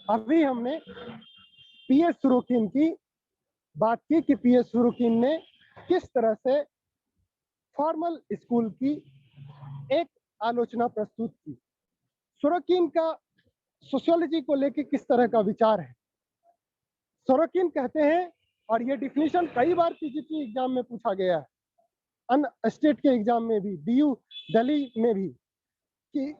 अभी हमने पीएस सुरोकिन की बात की कि पीएस सुरोकिन ने किस तरह से फॉर्मल स्कूल की एक आलोचना प्रस्तुत की। सुरोकिन का सोशियोलॉजी को लेकर किस तरह का विचार है। सुरोकिन कहते हैं, और ये डिफिनीशन कई बार पीजीटी एग्जाम में पूछा गया है, अन स्टेट के एग्जाम में भी, डीयू दिल्ली में भी, कि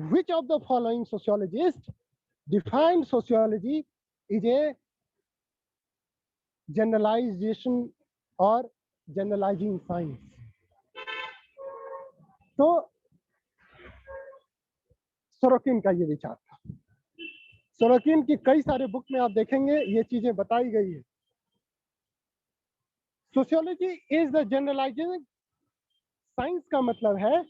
which of the following sociologists defined sociology is a generalization or generalizing science। तो सोरोकिन का ये विचार था। सोरोकिन की कई सारे बुक में आप देखेंगे ये चीजें बताई गई है। Sociology is the generalising science का मतलब है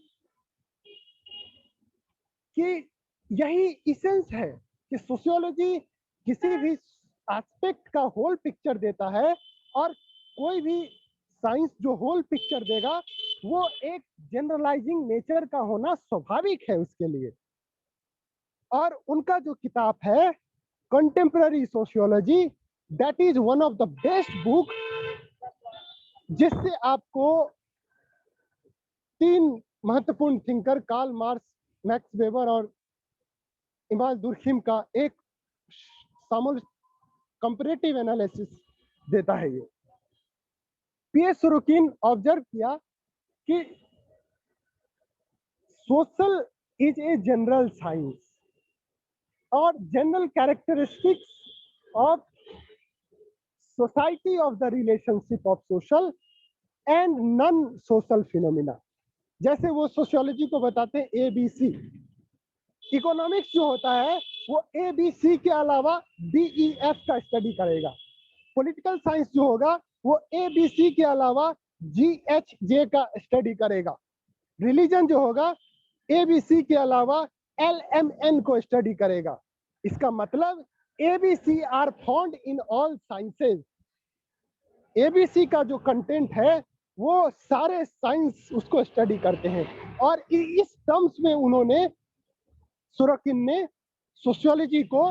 कि यही इसेंस है कि सोशियोलॉजी किसी भी एस्पेक्ट का होल पिक्चर देता है, और कोई भी साइंस जो होल पिक्चर देगा वो एक जनरलाइजिंग नेचर का होना स्वाभाविक है उसके लिए। और उनका जो किताब है contemporary sociology, that is one of the best book, जिससे आपको तीन महत्वपूर्ण thinker Karl Marx, Max Weber और इमाल दुर्खिम का एक कंपैरेटिव एनालिसिस देता है। ये पीएस सुरोकिन ऑब्जर्व किया कि social is a general science और general characteristics of society of the relationship of social and non social phenomena. जैसे वो सोशियोलॉजी को बताते हैं ABC, इकोनॉमिक्स जो होता है वो ABC के अलावा DEF का स्टडी करेगा। पॉलिटिकल साइंस जो होगा वो ABC के अलावा GHJ का स्टडी करेगा। रिलीजन जो होगा ABC के अलावा LMN को स्टडी करेगा। इसका मतलब ABC are found in all sciences. ABC का जो कंटेंट है वो सारे साइंस उसको स्टडी करते हैं, और इस टर्म्स में उन्होंने, सुरोकिन ने, सोशियोलॉजी को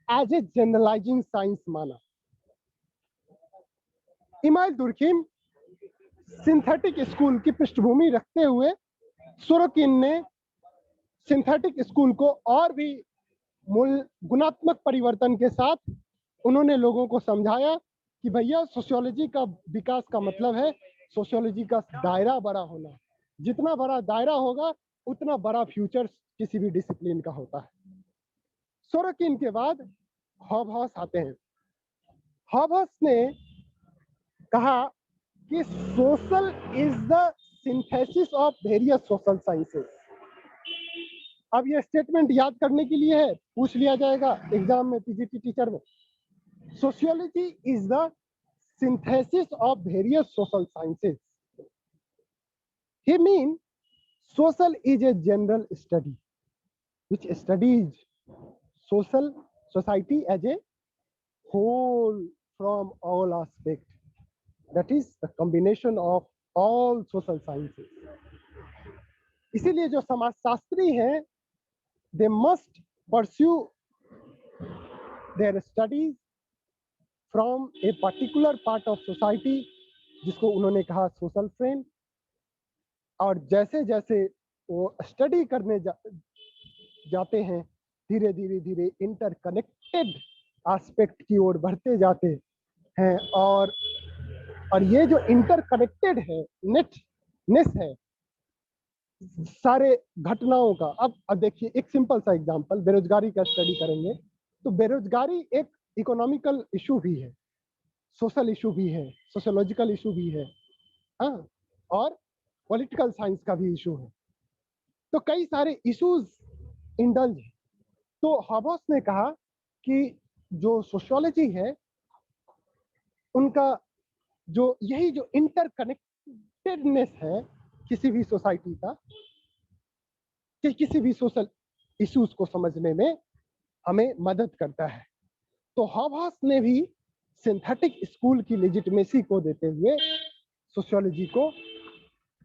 एज ए जनरलाइजिंग साइंस माना। इमाल दुर्खिम सिंथेटिक स्कूल की पृष्ठभूमि रखते हुए सुरोकिन ने सिंथेटिक स्कूल को और भी मूल गुणात्मक परिवर्तन के साथ उन्होंने लोगों को समझाया कि भैया सोशियोलॉजी का विकास का मतलब है सोशियोलॉजी का दायरा बड़ा होना। जितना बड़ा दायरा होगा उतना बड़ा फ्यूचर किसी भी डिसिप्लिन का होता है। सोरोकिन के बाद हॉबहॉस आते हैं। हॉबहॉस ने कहा कि social is the synthesis of various social sciences. अब ये स्टेटमेंट याद करने के लिए है, पूछ लिया जाएगा एग्जाम में, पीजीटी टीचर में। Sociology is the synthesis of various social sciences. He means social is a general study which studies social society as a whole from all aspects. That is the combination of all social sciences. इसीलिए जो समाजशास्त्री हैं, they must pursue their studies from a particular part of society, जिसको उन्होंने कहा social frame. और जैसे जैसे वो स्टडी करने जाते हैं, धीरे धीरे धीरे इंटरकनेक्टेड एस्पेक्ट की ओर बढ़ते जाते हैं। और ये जो इंटरकनेक्टेड है, नेटनेस है सारे घटनाओं का। अब देखिए एक सिंपल सा एग्जांपल, बेरोजगारी का स्टडी करेंगे तो बेरोजगारी एक इकोनॉमिकल इशू भी है, सोशल इशू भी है, सोशियोलॉजिकल इशू भी है, हाँ, और पॉलिटिकल साइंस का भी इशू है। तो कई सारे इश्यूज इंडल्ज है। तो हॉबहॉस ने कहा कि जो सोशियोलॉजी है उनका जो यही जो इंटरकनेक्टेडनेस है किसी भी सोसाइटी का, कि किसी भी सोशल इश्यूज को समझने में हमें मदद करता है। तो हॉबहॉस ने भी सिंथेटिक स्कूल की लेजिटिमेसी को देते हुए सोशियोलॉजी को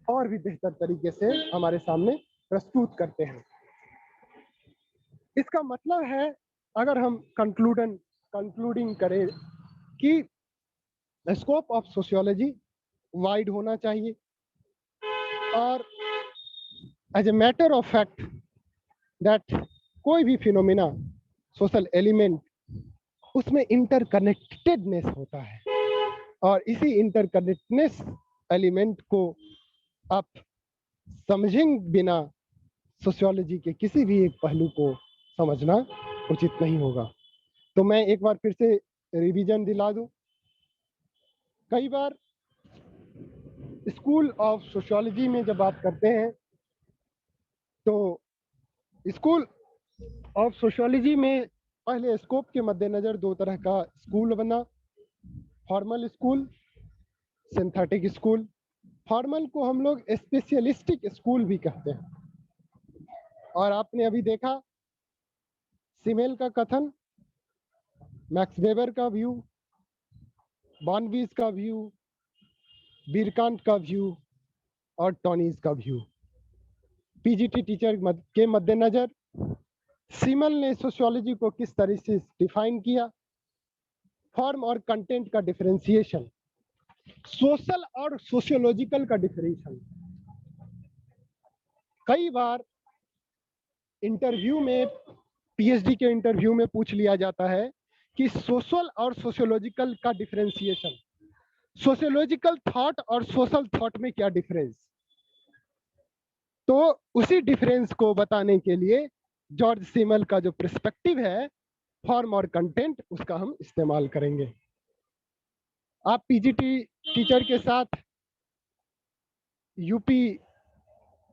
और भी बेहतर तरीके से हमारे सामने प्रस्तुत करते हैं। इसका मतलब है अगर हम कंक्लूडिंग करें कि स्कोप ऑफ सोशियोलॉजी वाइड होना चाहिए, और as a matter of fact that कोई भी फिनोमिना, सोशल एलिमेंट, उसमें इंटरकनेक्टेडनेस होता है, और इसी इंटरकनेक्टेडनेस एलिमेंट को आप समझेंगे बिना सोशियोलॉजी के किसी भी एक पहलू को समझना उचित नहीं होगा। तो मैं एक बार फिर से रिवीजन दिला दूं। कई बार स्कूल ऑफ सोशियोलॉजी में जब बात करते हैं तो स्कूल ऑफ सोशियोलॉजी में पहले स्कोप के मद्देनजर दो तरह का स्कूल बना, formal school, synthetic school. Formal को हम लोग स्पेशलिस्टिक स्कूल भी कहते हैं, और आपने अभी देखा सिमेल का कथन, मैक्स वेबर का व्यू, बॉर्नवीज का व्यू, बीरकांट का व्यू और टॉनीज का व्यू। पीजीटी टीचर के मद्देनजर सिमल ने सोशियोलॉजी को किस तरह से डिफाइन किया, फॉर्म और कंटेंट का डिफरेंशिएशन, सोशल और सोशियोलॉजिकल का डिफरेंशिएशन। कई बार इंटरव्यू में, पीएचडी के इंटरव्यू में पूछ लिया जाता है कि सोशल और सोशियोलॉजिकल का डिफरेंशिएशन, सोशियोलॉजिकल थॉट और सोशल थॉट में क्या डिफरेंस। तो उसी डिफरेंस को बताने के लिए जॉर्ज सिमल का जो पर्सपेक्टिव है फॉर्म और कंटेंट, उसका हम इस्तेमाल करेंगे। आप पीजीटी टीचर के साथ यूपी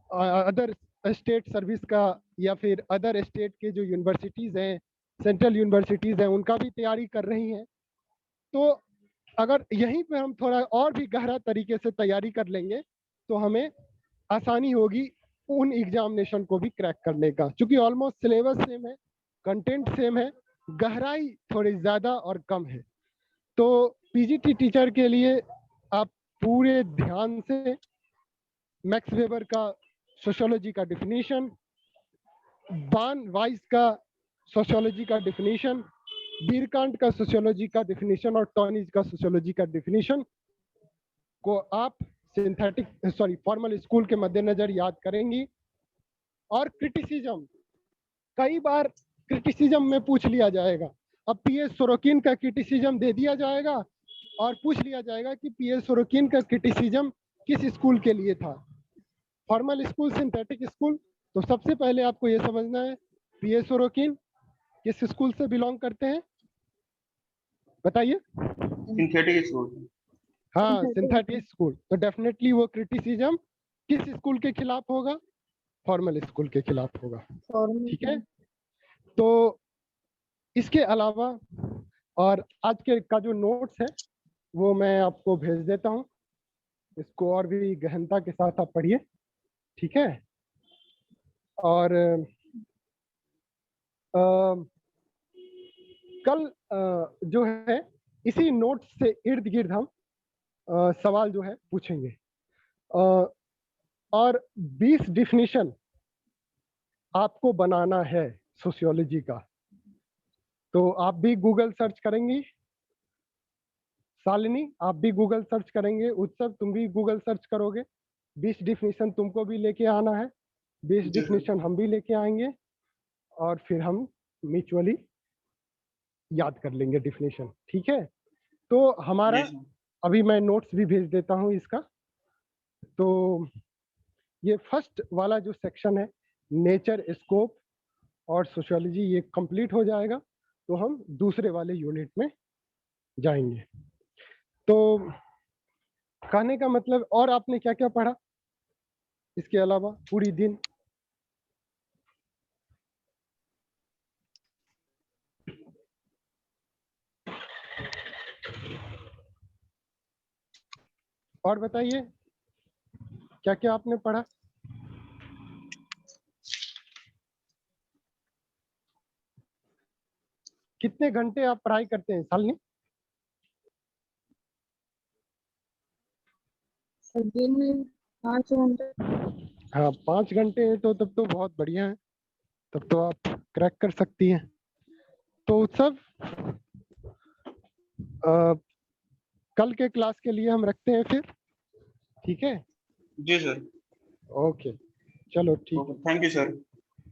अदर स्टेट सर्विस का या फिर अदर स्टेट के जो यूनिवर्सिटीज हैं, सेंट्रल यूनिवर्सिटीज हैं, उनका भी तैयारी कर रही हैं। तो अगर यहीं पे हम थोड़ा और भी गहरा तरीके से तैयारी कर लेंगे तो हमें आसानी होगी उन एग्जामिनेशन को भी क्रैक करने का, क्योंकि ऑलमोस्ट सिलेबस सेम है, कंटेंट सेम है, गहराई थोड़ी ज़्यादा और कम है। तो पीजीटी टीचर के लिए आप पूरे ध्यान से मैक्स वेबर का सोशियोलॉजी का डिफिनीशन, बान वाइस का सोशियोलॉजी का डिफिनीशन, बीरकांट का सोशियोलॉजी का डिफिनीशन और टॉनीज का सोशियोलॉजी का डिफिनीशन को आप फॉर्मल स्कूल के मद्देनजर याद करेंगी। और क्रिटिसिज्म, कई बार क्रिटिसिज्म में पूछ लिया जाएगा। अब पीएस सोरोकिन का क्रिटिसिज्म दे दिया जाएगा और पूछ लिया जाएगा कि पीएस सोरोकिन का क्रिटिसिज्म किस स्कूल के लिए था, फॉर्मल स्कूल, सिंथेटिक स्कूल। तो सबसे पहले आपको ये समझना है पीएस सोरोकिन किस स्कूल से बिलोंग करते हैं, बताइए। Synthetic school. हाँ, सिंथेटिक स्कूल। तो डेफिनेटली वो क्रिटिसिज्म किस स्कूल के खिलाफ होगा, फॉर्मल स्कूल के खिलाफ होगा। ठीक है। तो इसके अलावा और आज के का जो नोट्स है वो मैं आपको भेज देता हूँ, इसको और भी गहनता के साथ आप पढ़िए। ठीक है। और कल जो है इसी नोट्स से इर्द गिर्द हम सवाल जो है पूछेंगे, और 20 डिफिनीशन आपको बनाना है सोशियोलॉजी का। तो आप भी गूगल सर्च करेंगी, शालिनी आप भी गूगल सर्च करेंगे, उत्सव तुम भी गूगल सर्च करोगे, 20 डिफिनीशन तुमको भी लेके आना है, 20 डिफिनीशन हम भी लेके आएंगे, और फिर हम म्यूचुअली याद कर लेंगे डिफिनीशन। ठीक है। तो हमारा अभी मैं नोट्स भी भेज देता हूँ इसका। तो ये फर्स्ट वाला जो सेक्शन है नेचर, स्कोप और सोशियोलॉजी, ये कंप्लीट हो जाएगा तो हम दूसरे वाले यूनिट में जाएंगे। तो कहने का मतलब, और आपने क्या क्या पढ़ा इसके अलावा पूरी दिन? और बताइए क्या क्या आपने पढ़ा? कितने घंटे आप पढ़ाई करते हैं शालिनी? दिन में 5 घंटे। हाँ, 5 घंटे तो तब तो बहुत बढ़िया है, तब तो आप क्रैक कर सकती हैं। तो उत्सव कल के क्लास के लिए हम रखते हैं फिर, ठीक है? जी सर। ओके, चलो ठीक है। Thank you sir.